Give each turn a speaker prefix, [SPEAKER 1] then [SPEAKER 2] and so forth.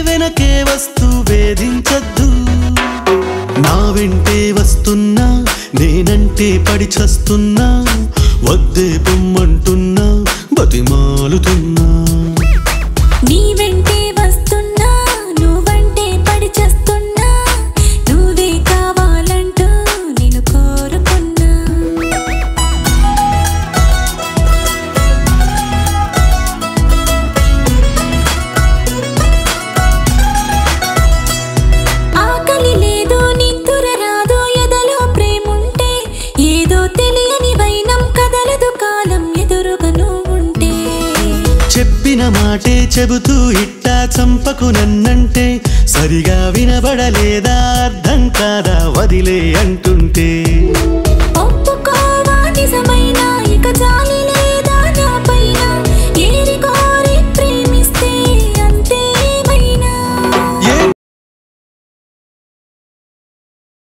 [SPEAKER 1] వెనకే వస్తూ వేధించద్దు నా వెంటే వస్తున్నా నేనంటే పడి చస్తున్నా వద్దే పొమ్మంటున్నా బతిమాలుతున్నా
[SPEAKER 2] నీ వెంటే వస్తున్నా నువ్వంటే పడి చస్తున్నా నువ్వే కావాలంటూ నిన్ను కోరుకున్నా ఆకలి లేదు నిద్ర రాదు ఎదలో ప్రేముంటే ఏదో తెలియని వైనం కదలదు కాలం ఎదురుగా నువ్వుంటే
[SPEAKER 1] చెప్పిన మాటే చెబుతూ ఇట్టా చంపకు నన్నంటే సరిగా వినబడలేదా అర్థం కాదా వదిలే అంటుంటే
[SPEAKER 2] ఒప్పుకోవా నిజమైన